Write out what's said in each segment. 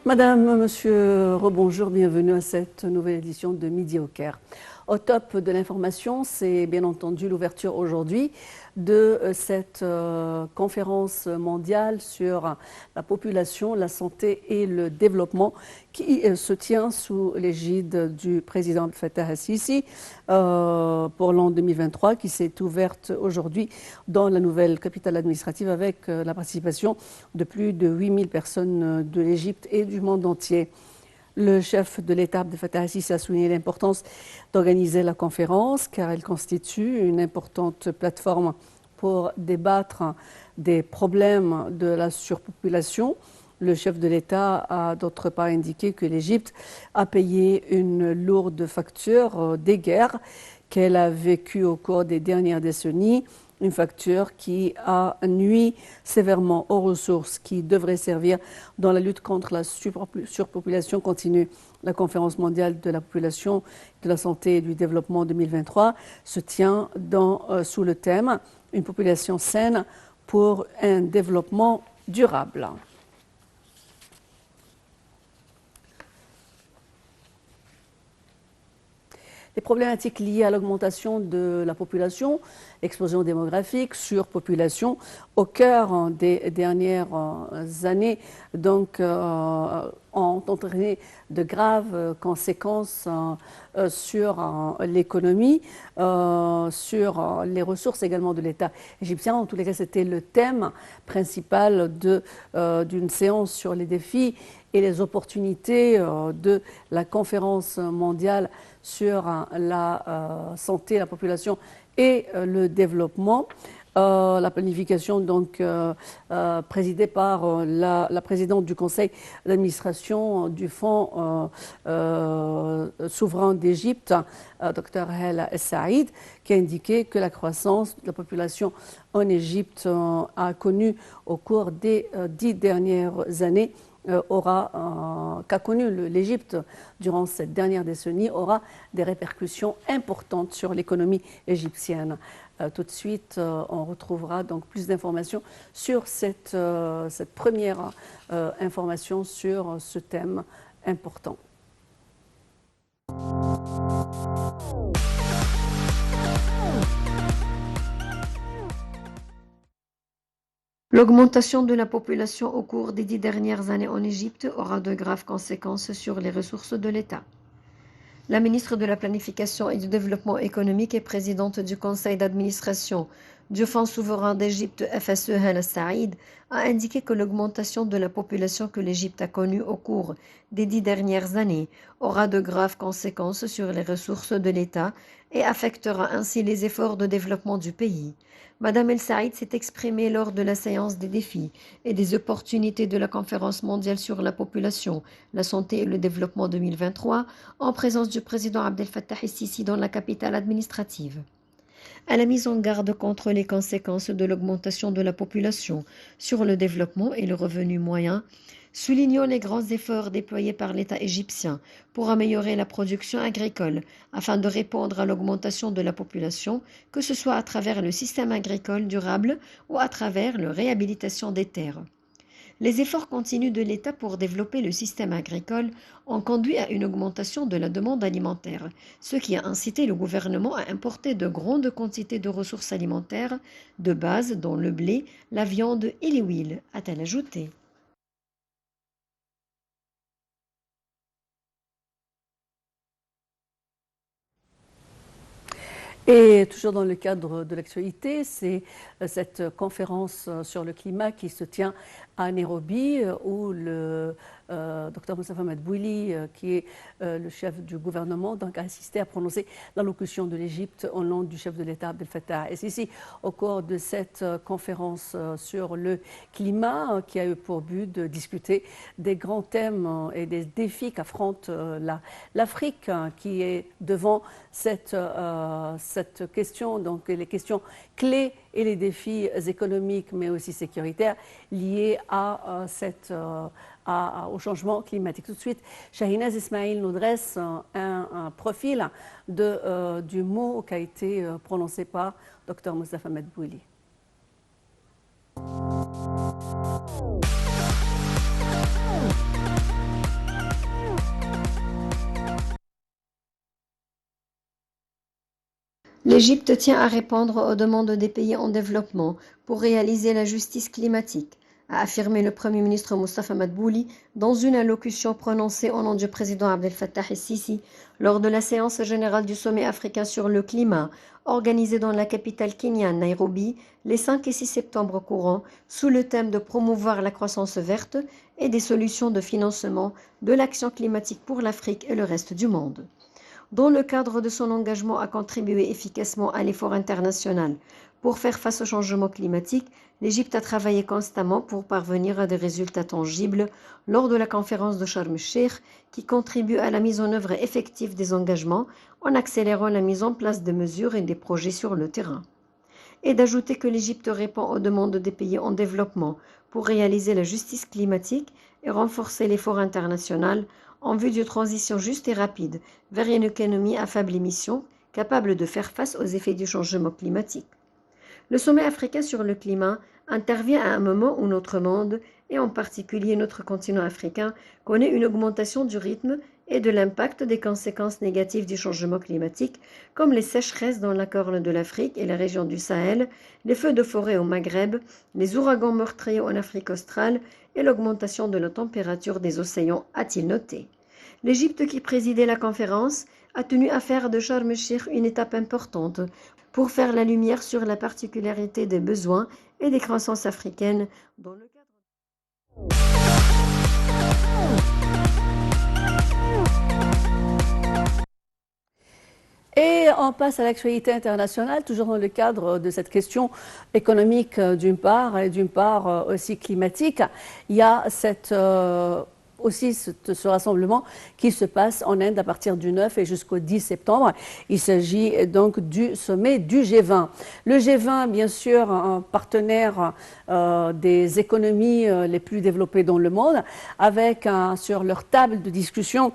Madame, monsieur, rebonjour, bienvenue à cette nouvelle édition de Midi au Caire. Au top de l'information, c'est bien entendu l'ouverture aujourd'hui de cette conférence mondiale sur la population, la santé et le développement qui se tient sous l'égide du président Fattah al-Sisi pour l'an 2023, qui s'est ouverte aujourd'hui dans la nouvelle capitale administrative avec la participation de plus de 8000 personnes de l'Égypte et du monde entier. Le chef de l'État, Abdel Fattah al-Sisi, a souligné l'importance d'organiser la conférence car elle constitue une importante plateforme pour débattre des problèmes de la surpopulation. Le chef de l'État a d'autre part indiqué que l'Égypte a payé une lourde facture des guerres qu'elle a vécues au cours des dernières décennies. Une facture qui a nui sévèrement aux ressources qui devraient servir dans la lutte contre la surpopulation continue. La conférence mondiale de la population, de la santé et du développement 2023 se tient sous le thème « Une population saine pour un développement durable ». Les problématiques liées à l'augmentation de la population, explosion démographique, surpopulation, au cœur des dernières années, donc, ont entraîné de graves conséquences sur l'économie, sur les ressources également de l'État égyptien. En tous les cas, c'était le thème principal d'une séance sur les défis et les opportunités de la conférence mondiale sur la santé, la population et le développement. La planification donc présidée par la présidente du conseil d'administration du Fonds souverain d'Égypte, Dr Hala El-Saïd, qui a indiqué que la croissance de la population en Égypte a connu au cours des 10 dernières années qu'a connu l'Égypte durant cette dernière décennie aura des répercussions importantes sur l'économie égyptienne. Tout de suite, on retrouvera donc plus d'informations sur cette première information sur ce thème important. L'augmentation de la population au cours des 10 dernières années en Égypte aura de graves conséquences sur les ressources de l'État. La ministre de la Planification et du Développement économique et présidente du conseil d'administration du Fonds souverain d'Égypte FSE Hala El-Saïd a indiqué que l'augmentation de la population que l'Égypte a connue au cours des 10 dernières années aura de graves conséquences sur les ressources de l'État et affectera ainsi les efforts de développement du pays. Madame El-Saïd s'est exprimée lors de la séance des défis et des opportunités de la conférence mondiale sur la population, la santé et le développement 2023 en présence du président Abdel Fattah el-Sisi dans la capitale administrative. Elle a mis en garde contre les conséquences de l'augmentation de la population sur le développement et le revenu moyen, soulignant les grands efforts déployés par l'État égyptien pour améliorer la production agricole afin de répondre à l'augmentation de la population, que ce soit à travers le système agricole durable ou à travers la réhabilitation des terres. Les efforts continus de l'État pour développer le système agricole ont conduit à une augmentation de la demande alimentaire, ce qui a incité le gouvernement à importer de grandes quantités de ressources alimentaires de base dont le blé, la viande et les huiles, a-t-elle ajouté. Et toujours dans le cadre de l'actualité, c'est cette conférence sur le climat qui se tient à Nairobi, où le Dr Moustapha Madbouli, qui est le chef du gouvernement, donc, a assisté à prononcer l'allocution de l'Égypte au nom du chef de l'État Abdel Fattah el-Sisi au cours de cette conférence sur le climat, qui a eu pour but de discuter des grands thèmes et des défis qu'affronte l'Afrique, qui est devant cette question, donc les questions clés et les défis économiques mais aussi sécuritaires liés au changement climatique. Tout de suite, Shahinaz Ismail nous dresse un profil du mot qui a été prononcé par Dr Moustapha Madbouli. L'Égypte tient à répondre aux demandes des pays en développement pour réaliser la justice climatique, a affirmé le Premier ministre Moustapha Madbouli dans une allocution prononcée au nom du président Abdel Fattah el-Sisi lors de la séance générale du sommet africain sur le climat, organisée dans la capitale kenyane Nairobi les 5 et 6 septembre courants, sous le thème de promouvoir la croissance verte et des solutions de financement de l'action climatique pour l'Afrique et le reste du monde. Dans le cadre de son engagement à contribuer efficacement à l'effort international pour faire face au changement climatique, l'Égypte a travaillé constamment pour parvenir à des résultats tangibles lors de la conférence de Sharm el-Cheikh qui contribue à la mise en œuvre effective des engagements en accélérant la mise en place des mesures et des projets sur le terrain. Et d'ajouter que l'Égypte répond aux demandes des pays en développement pour réaliser la justice climatique et renforcer l'effort international en vue d'une transition juste et rapide vers une économie à faible émission capable de faire face aux effets du changement climatique. Le sommet africain sur le climat intervient à un moment où notre monde, et en particulier notre continent africain, connaît une augmentation du rythme et de l'impact des conséquences négatives du changement climatique, comme les sécheresses dans la Corne de l'Afrique et la région du Sahel, les feux de forêt au Maghreb, les ouragans meurtriers en Afrique australe et l'augmentation de la température des océans, a-t-il noté. L'Égypte, qui présidait la conférence, a tenu à faire de Sharm el-Cheikh une étape importante pour faire la lumière sur la particularité des besoins et des croissances africaines dans le cadre. Et on passe à l'actualité internationale, toujours dans le cadre de cette question économique d'une part et d'une part aussi climatique. Il y a aussi ce rassemblement qui se passe en Inde à partir du 9 et jusqu'au 10 septembre. Il s'agit donc du sommet du G20. Le G20, bien sûr, un partenaire des économies les plus développées dans le monde, avec sur leur table de discussion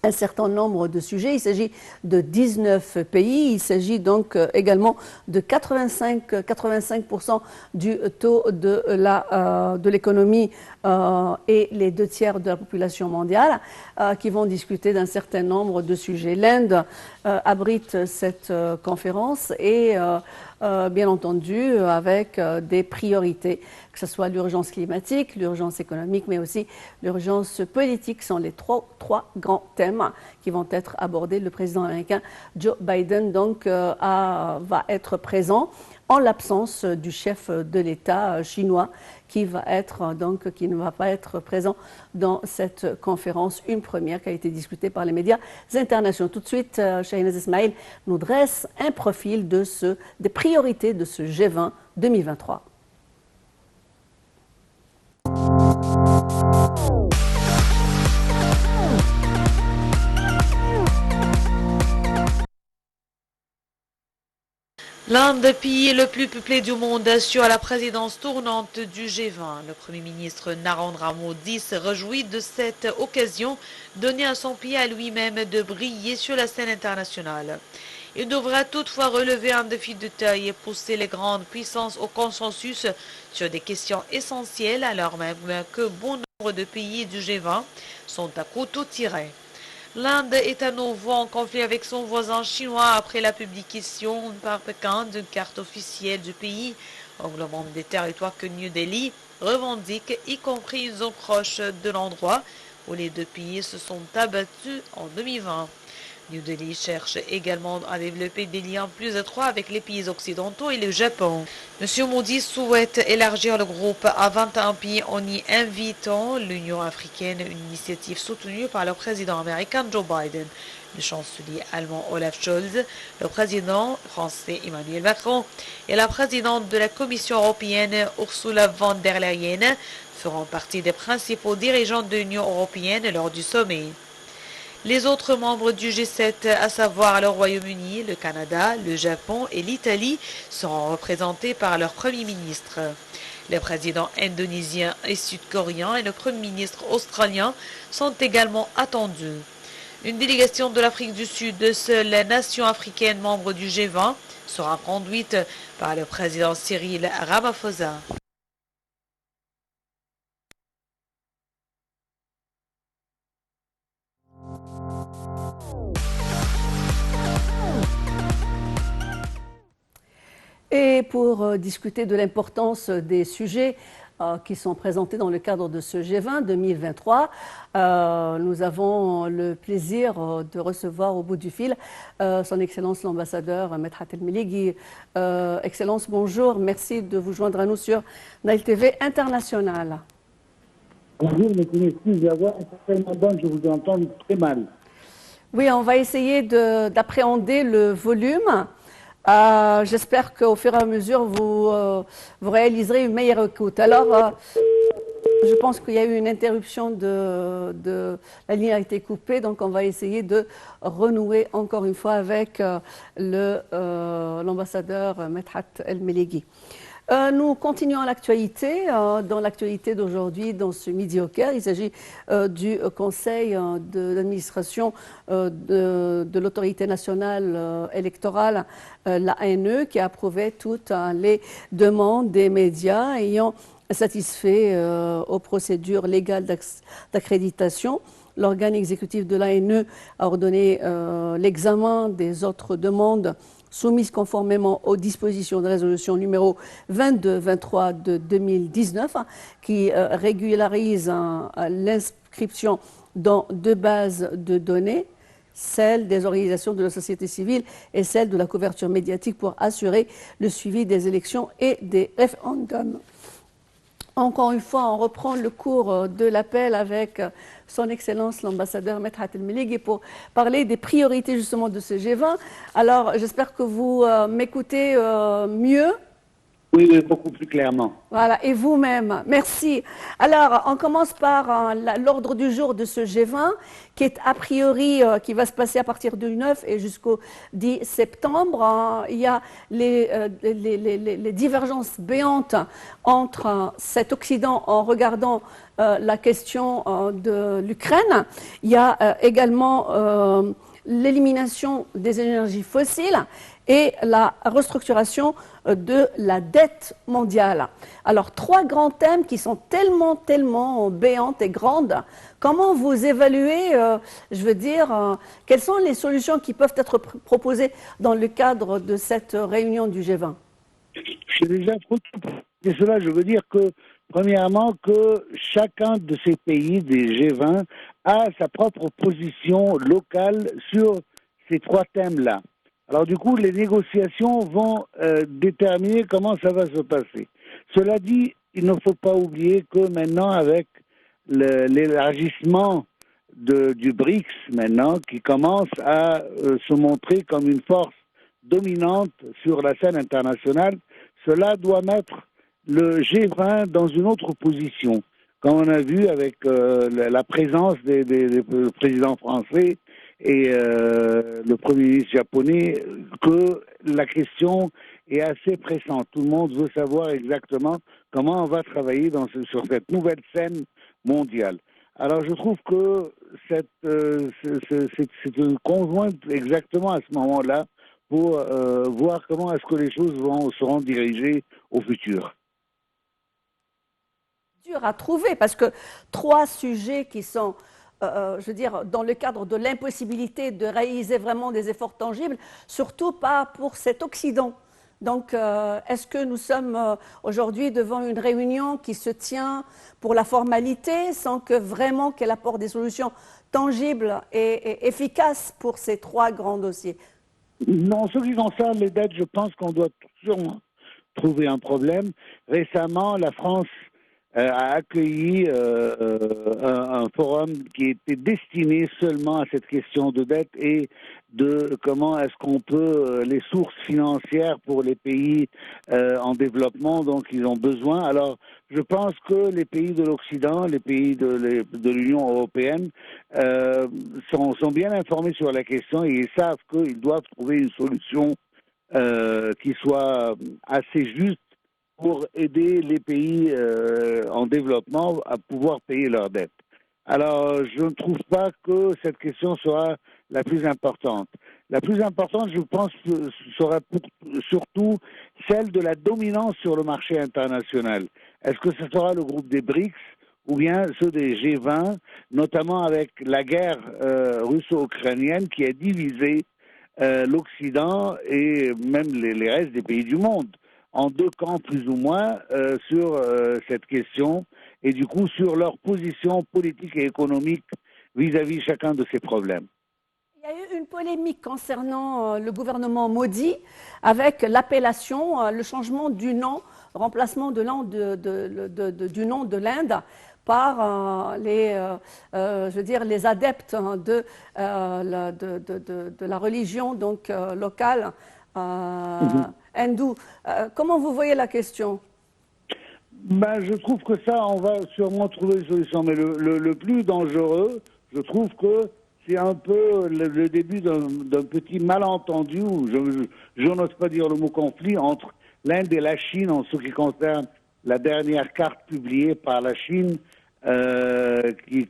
un certain nombre de sujets. Il s'agit de 19 pays. Il s'agit donc également de 85% du taux de l'économie et les 2 tiers de la population mondiale qui vont discuter d'un certain nombre de sujets. L'Inde abrite cette conférence et bien entendu avec des priorités, que ce soit l'urgence climatique, l'urgence économique, mais aussi l'urgence politique, sont les trois grands thèmes qui vont être abordés. Le président américain Joe Biden donc va être présent en l'absence du chef de l'État chinois qui ne va pas être présent dans cette conférence, une première qui a été discutée par les médias internationaux. Tout de suite, Shahinaz Ismail nous dresse un profil des priorités de ce G20 2023. L'un des pays le plus peuplé du monde assure la présidence tournante du G20. Le Premier ministre Narendra Modi se réjouit de cette occasion donnée à son pays à lui-même de briller sur la scène internationale. Il devra toutefois relever un défi de taille et pousser les grandes puissances au consensus sur des questions essentielles alors même que bon nombre de pays du G20 sont à couteau tiré. L'Inde est à nouveau en conflit avec son voisin chinois après la publication par Pékin d'une carte officielle du pays englobant des territoires que New Delhi revendique, y compris une zone proche de l'endroit où les deux pays se sont abattus en 2020. New Delhi cherche également à développer des liens plus étroits avec les pays occidentaux et le Japon. M. Modi souhaite élargir le groupe à 21 pays en y invitant l'Union africaine, une initiative soutenue par le président américain Joe Biden, le chancelier allemand Olaf Scholz, le président français Emmanuel Macron et la présidente de la Commission européenne Ursula von der Leyen feront partie des principaux dirigeants de l'Union européenne lors du sommet. Les autres membres du G7, à savoir le Royaume-Uni, le Canada, le Japon et l'Italie, seront représentés par leur Premier ministre. Les présidents indonésiens et sud-coréens et le Premier ministre australien sont également attendus. Une délégation de l'Afrique du Sud, seule nation africaine membre du G20, sera conduite par le président Cyril Ramaphosa. retrouver pour discuter de l'importance des sujets qui sont présentés dans le cadre de ce G20 2023. Nous avons le plaisir de recevoir au bout du fil son Excellence l'ambassadeur Medhat El-Meleghi. Excellence, bonjour, merci de vous joindre à nous sur Nile TV International. Bonjour, mais une excuse, la voix est tellement bonne, je vous entends très mal. Oui, on va essayer d'appréhender le volume. J'espère qu'au fur et à mesure, vous réaliserez une meilleure écoute. Alors, je pense qu'il y a eu une interruption la ligne a été coupée, donc on va essayer de renouer encore une fois avec l'ambassadeur Medhat El-Meleghi. Nous continuons l'actualité. Dans l'actualité d'aujourd'hui, dans ce Midi au Caire, il s'agit du conseil d'administration de l'autorité nationale électorale, l'ANE, qui a approuvé toutes les demandes des médias ayant satisfait aux procédures légales d'accréditation. L'organe exécutif de l'ANE a ordonné l'examen des autres demandes soumises conformément aux dispositions de résolution numéro 22-23 de 2019 qui régularise l'inscription dans deux bases de données, celle des organisations de la société civile et celle de la couverture médiatique pour assurer le suivi des élections et des référendums. Encore une fois, on reprend le cours de l'appel avec son Excellence l'ambassadeur Medhat El-Meleghi pour parler des priorités justement de ce G20. Alors, j'espère que vous m'écoutez mieux. Oui, beaucoup plus clairement. Voilà, et vous-même. Merci. Alors, on commence par l'ordre du jour de ce G20, qui est a priori, qui va se passer à partir du 9 et jusqu'au 10 septembre. Il y a les divergences béantes entre cet Occident en regardant la question de l'Ukraine. Il y a également l'élimination des énergies fossiles et la restructuration de la dette mondiale. Alors, trois grands thèmes qui sont tellement béantes et grandes. Comment vous évaluez, quelles sont les solutions qui peuvent être proposées dans le cadre de cette réunion du G20? C'est déjà trop tôt. Et cela, je veux dire que, premièrement, que chacun de ces pays des G20 a sa propre position locale sur ces trois thèmes-là. Alors du coup, les négociations vont déterminer comment ça va se passer. Cela dit, il ne faut pas oublier que maintenant, avec l'élargissement du BRICS, maintenant, qui commence à se montrer comme une force dominante sur la scène internationale, cela doit mettre le G20 dans une autre position. Comme on a vu avec la présence des présidents français et le Premier ministre japonais, que la question est assez pressante. Tout le monde veut savoir exactement comment on va travailler sur cette nouvelle scène mondiale. Alors je trouve que c'est une conjointe exactement à ce moment-là pour voir comment est-ce que les choses seront dirigées au futur. Dur à trouver parce que trois sujets qui sont dans le cadre de l'impossibilité de réaliser vraiment des efforts tangibles, surtout pas pour cet Occident. Donc, est-ce que nous sommes aujourd'hui devant une réunion qui se tient pour la formalité, sans que vraiment qu'elle apporte des solutions tangibles et efficaces pour ces trois grands dossiers? Non, en ce qui concerne les dettes, je pense qu'on doit sûrement trouver un problème. Récemment, la France a accueilli un forum qui était destiné seulement à cette question de dette et de comment est-ce qu'on peut les sources financières pour les pays en développement dont ils ont besoin. Alors, je pense que les pays de l'Occident, les pays de l'Union européenne sont bien informés sur la question et ils savent qu'ils doivent trouver une solution qui soit assez juste pour aider les pays en développement à pouvoir payer leurs dettes. Alors, je ne trouve pas que cette question sera la plus importante. La plus importante, je pense, sera surtout celle de la dominance sur le marché international. Est-ce que ce sera le groupe des BRICS ou bien ceux des G20, notamment avec la guerre russo-ukrainienne qui a divisé l'Occident et même les restes des pays du monde en deux camps plus ou moins sur cette question et du coup sur leur position politique et économique vis-à-vis chacun de ces problèmes. Il y a eu une polémique concernant le gouvernement Modi avec l'appellation, le changement du nom, remplacement du nom de l'Inde par je veux dire, les adeptes de la religion donc, locale hindoue. Comment vous voyez la question? Ben, je trouve que ça, on va sûrement trouver une solution. Mais le plus dangereux, je trouve que c'est un peu le début d'un petit malentendu, ou je n'ose pas dire le mot conflit, entre l'Inde et la Chine en ce qui concerne la dernière carte publiée par la Chine qui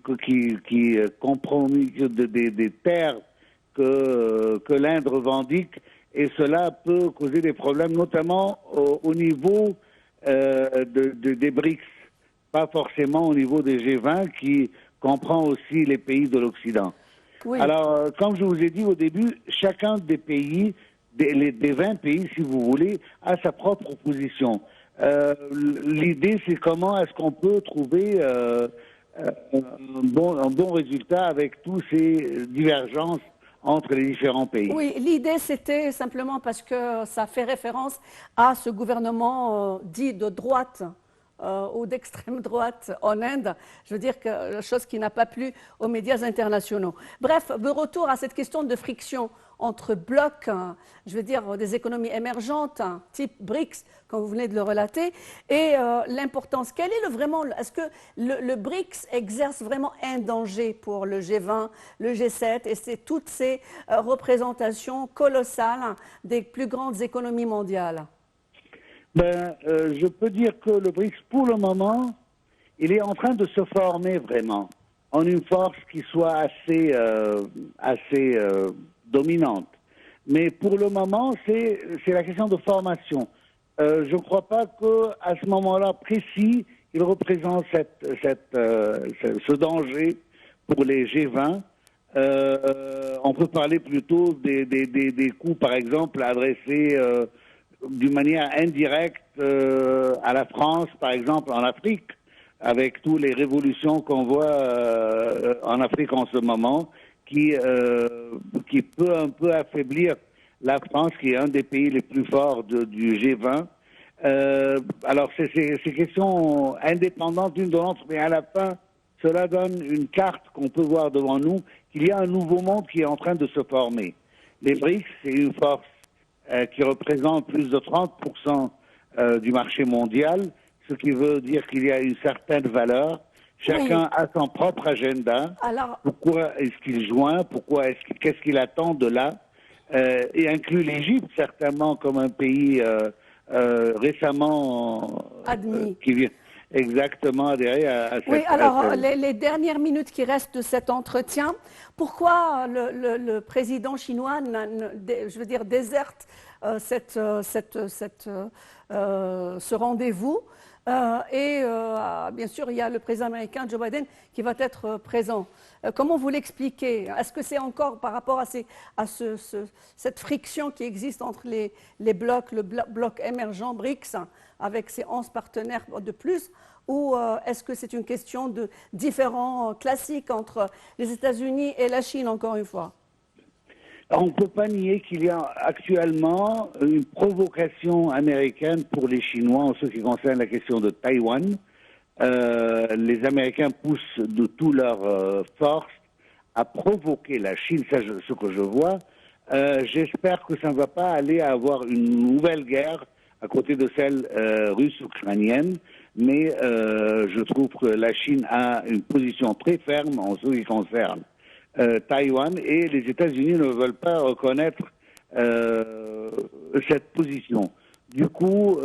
compromet des terres que l'Inde revendique. Et cela peut causer des problèmes, notamment au niveau des BRICS, pas forcément au niveau des G20 qui comprend aussi les pays de l'Occident. Oui. Alors, comme je vous ai dit au début, chacun des pays, des 20 pays, si vous voulez, a sa propre position. L'idée, c'est comment est-ce qu'on peut trouver un bon résultat avec tous ces divergences entre les différents pays. Oui, l'idée, c'était simplement parce que ça fait référence à ce gouvernement dit de droite ou d'extrême droite en Inde. Je veux dire que chose qui n'a pas plu aux médias internationaux. Bref, de retour à cette question de friction entre blocs, je veux dire des économies émergentes, type BRICS, comme vous venez de le relater, et l'importance. Quel est est-ce que le BRICS exerce vraiment un danger pour le G20, le G7, et c'est toutes ces représentations colossales des plus grandes économies mondiales? Je peux dire que le BRICS, pour le moment, il est en train de se former vraiment en une force qui soit assez dominante. Mais pour le moment, c'est la question de formation. Je ne crois pas qu'à ce moment-là précis, il représente ce danger pour les G20. On peut parler plutôt des coups, par exemple, adressés d'une manière indirecte à la France, par exemple, en Afrique, avec toutes les révolutions qu'on voit en Afrique en ce moment, qui peut un peu affaiblir la France, qui est un des pays les plus forts du G20. Alors, c'est questions indépendantes l'une de l'autre, mais à la fin, cela donne une carte qu'on peut voir devant nous, qu'il y a un nouveau monde qui est en train de se former. Les BRICS, c'est une force qui représente plus de 30% du marché mondial, ce qui veut dire qu'il y a une certaine valeur. Chacun a son propre agenda. Alors, pourquoi est-ce qu'il joint? Qu'est-ce qu'il attend de là? Et inclut l'Égypte certainement comme un pays récemment admis. Qui vient exactement adhérer à cette... Oui, alors les dernières minutes qui restent de cet entretien, pourquoi le président chinois, je veux dire, déserte ce rendez-vous bien sûr, il y a le président américain, Joe Biden, qui va être présent. Comment vous l'expliquez? Est-ce que c'est encore par rapport à cette friction qui existe entre les blocs, le bloc émergent BRICS, avec ses 11 partenaires de plus, ou est-ce que c'est une question de différends classiques entre les États-Unis et la Chine, encore une fois? On ne peut pas nier qu'il y a actuellement une provocation américaine pour les Chinois en ce qui concerne la question de Taïwan. Les Américains poussent de toute leur force à provoquer la Chine, c'est ce que je vois. J'espère que ça ne va pas aller à avoir une nouvelle guerre à côté de celle russe-ukrainienne, mais je trouve que la Chine a une position très ferme en ce qui concerne Taïwan, et les États-Unis ne veulent pas reconnaître cette position. Du coup,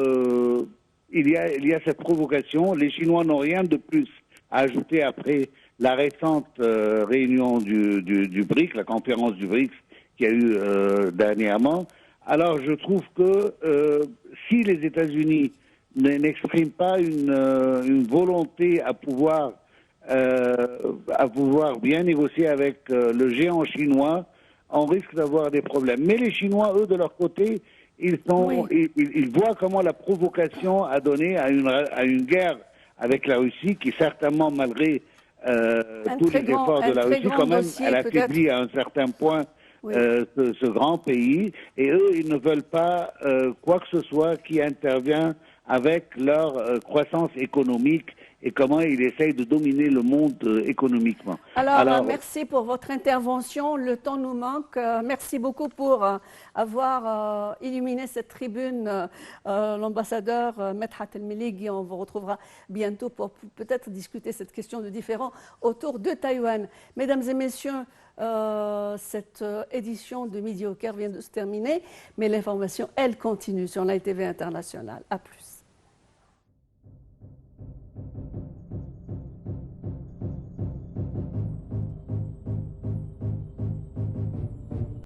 il y a cette provocation. Les Chinois n'ont rien de plus à ajouter après la récente réunion du BRICS, la conférence du BRICS qu'il y a eu dernièrement. Alors, je trouve que si les États-Unis n'expriment pas une volonté à pouvoir bien négocier avec le géant chinois, on risque d'avoir des problèmes. Mais les Chinois, eux, de leur côté, Oui. Ils voient comment la provocation a donné à une guerre avec la Russie, qui certainement, malgré tous les efforts de un la très Russie, grand quand même, dossier elle peut-être. affaiblit à un certain point Oui. ce grand pays. Et eux, ils ne veulent pas quoi que ce soit qui intervient avec leur croissance économique et comment ils essayent de dominer le monde économiquement. Alors, Alors, merci pour votre intervention. Le temps nous manque. Merci beaucoup pour avoir illuminé cette tribune, l'ambassadeur Medhat El-Meligui. On vous retrouvera bientôt pour peut-être discuter cette question de différends autour de Taïwan. Mesdames et messieurs, cette édition de Midi au Cœur vient de se terminer, mais l'information, elle, continue sur la TV internationale. À plus.